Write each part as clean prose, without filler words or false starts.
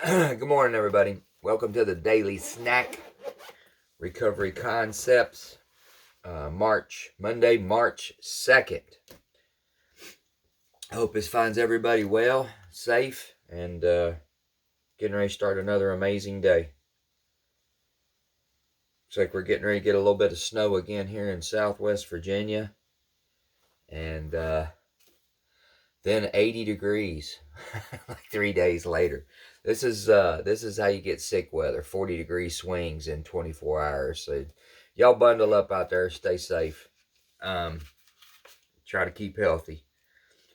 Good morning, everybody. Welcome to the Daily Snack Recovery Concepts. Monday, March 2nd. I hope this finds everybody well, safe, and getting ready to start another amazing day. Looks like we're getting ready to get a little bit of snow again here in Southwest Virginia. And then 80 degrees like 3 days later. This is how you get sick weather. 40-degree swings in 24 hours. So y'all bundle up out there, stay safe. Try to keep healthy.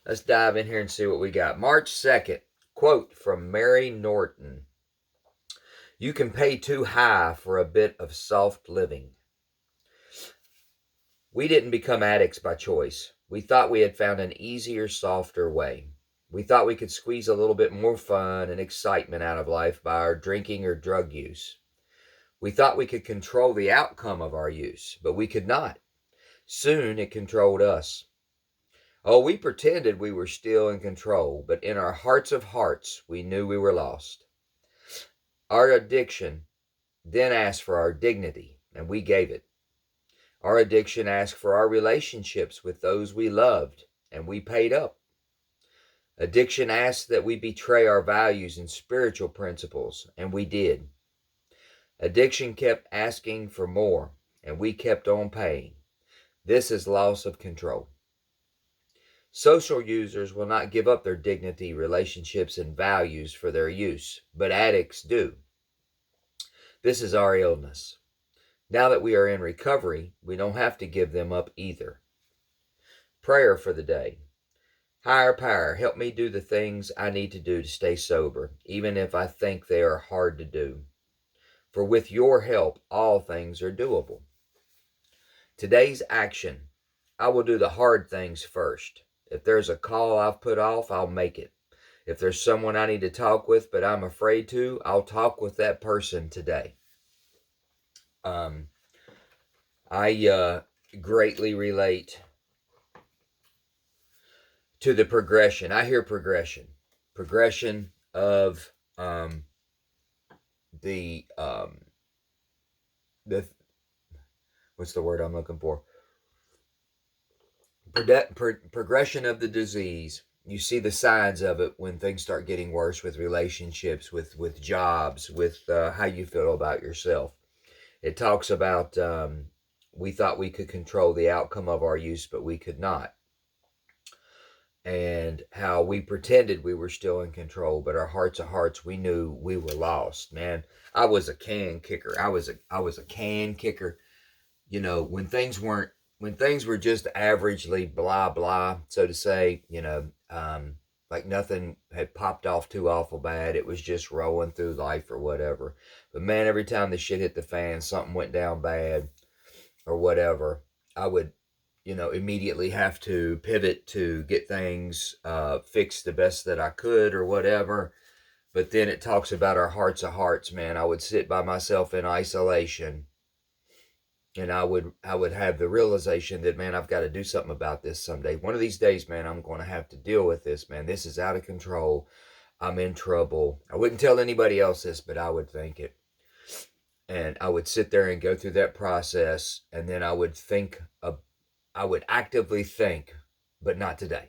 Let's dive in here and see what we got. March 2nd, quote from Mary Norton. You can pay too high for a bit of soft living. We didn't become addicts by choice. We thought we had found an easier, softer way. We thought we could squeeze a little bit more fun and excitement out of life by our drinking or drug use. We thought we could control the outcome of our use, but we could not. Soon it controlled us. Oh, we pretended we were still in control, but in our hearts of hearts, we knew we were lost. Our addiction then asked for our dignity, and we gave it. Our addiction asked for our relationships with those we loved, and we paid up. Addiction asked that we betray our values and spiritual principles, and we did. Addiction kept asking for more, and we kept on paying. This is loss of control. Social users will not give up their dignity, relationships, and values for their use, but addicts do. This is our illness. Now that we are in recovery, we don't have to give them up either. Prayer for the day. Higher power, help me do the things I need to do to stay sober, even if I think they are hard to do. For with your help, all things are doable. Today's action. I will do the hard things first. If there's a call I've put off, I'll make it. If there's someone I need to talk with but I'm afraid to, I'll talk with that person today. I greatly relate to the progression. I hear progression of the what's the word I'm looking for? Progression of the disease. You see the signs of it when things start getting worse with relationships, with jobs, with how you feel about yourself. It talks about we thought we could control the outcome of our use, but we could not. And how we pretended we were still in control, but our hearts of hearts, we knew we were lost. Man, I was a can kicker. I was a can kicker. You know, when things were just averagely blah blah, so to say, like nothing had popped off too awful bad. It was just rolling through life or whatever. But man, every time the shit hit the fan, something went down bad or whatever, I would, immediately have to pivot to get things fixed the best that I could or whatever. But then it talks about our hearts of hearts, man. I would sit by myself in isolation, and I would have the realization that, man, I've got to do something about this someday. One of these days, man, I'm going to have to deal with this, man. This is out of control. I'm in trouble. I wouldn't tell anybody else this, but I would think it. And I would sit there and go through that process, and then I would actively think, but not today.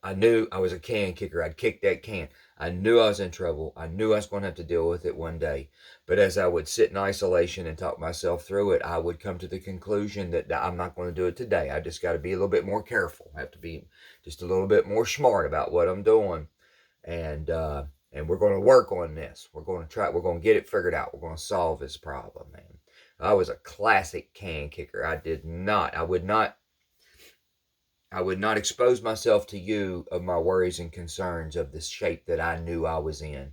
I knew I was a can kicker. I'd kick that can. I knew I was in trouble. I knew I was going to have to deal with it one day. But as I would sit in isolation and talk myself through it, I would come to the conclusion that I'm not going to do it today. I just got to be a little bit more careful. I have to be just a little bit more smart about what I'm doing. And we're going to work on this. We're going to get it figured out. We're going to solve this problem, man. I was a classic can kicker. I would not expose myself to you of my worries and concerns of the shape that I knew I was in.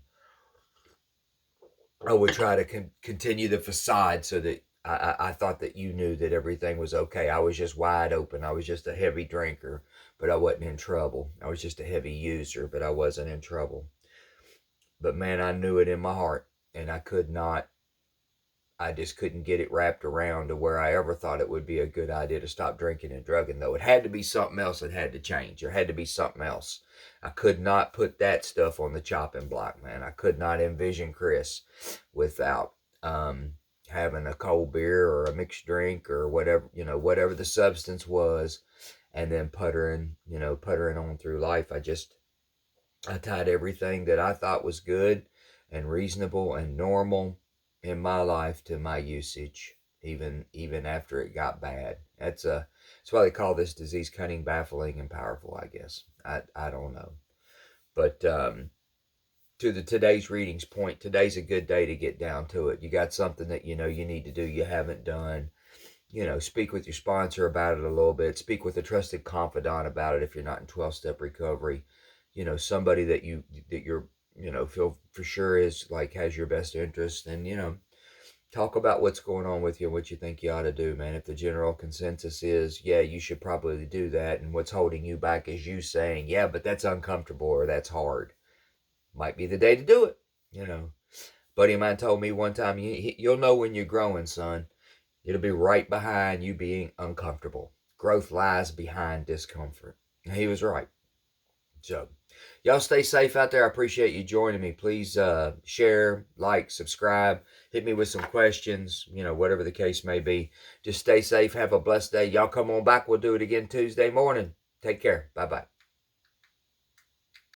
I would try to continue the facade so that I thought that you knew that everything was okay. I was just wide open. I was just a heavy drinker, but I wasn't in trouble. I was just a heavy user, but I wasn't in trouble. But man, I knew it in my heart, and I could not I just couldn't get it wrapped around to where I ever thought it would be a good idea to stop drinking and drugging, though. It had to be something else that had to change. There had to be something else. I could not put that stuff on the chopping block, man. I could not envision Chris without having a cold beer or a mixed drink or whatever, whatever the substance was, and then puttering on through life. I tied everything that I thought was good and reasonable and normal in my life to my usage, even after it got bad. That's why they call this disease cunning, baffling, and powerful, I guess. I don't know. But to today's readings point, today's a good day to get down to it. You got something that you need to do you haven't done. Speak with your sponsor about it a little bit. Speak with a trusted confidant about it if you're not in 12-step recovery. Somebody that you're feel for sure is like has your best interest, and talk about what's going on with you and what you think you ought to do, man. If the general consensus is, yeah, you should probably do that, and what's holding you back is you saying, yeah, but that's uncomfortable or that's hard, might be the day to do it. Buddy of mine told me one time, you'll know when you're growing, son. It'll be right behind you being uncomfortable. Growth lies behind discomfort. And he was right. So, y'all stay safe out there. I appreciate you joining me. Please share, like, subscribe. Hit me with some questions, whatever the case may be. Just stay safe. Have a blessed day. Y'all come on back. We'll do it again Tuesday morning. Take care. Bye-bye.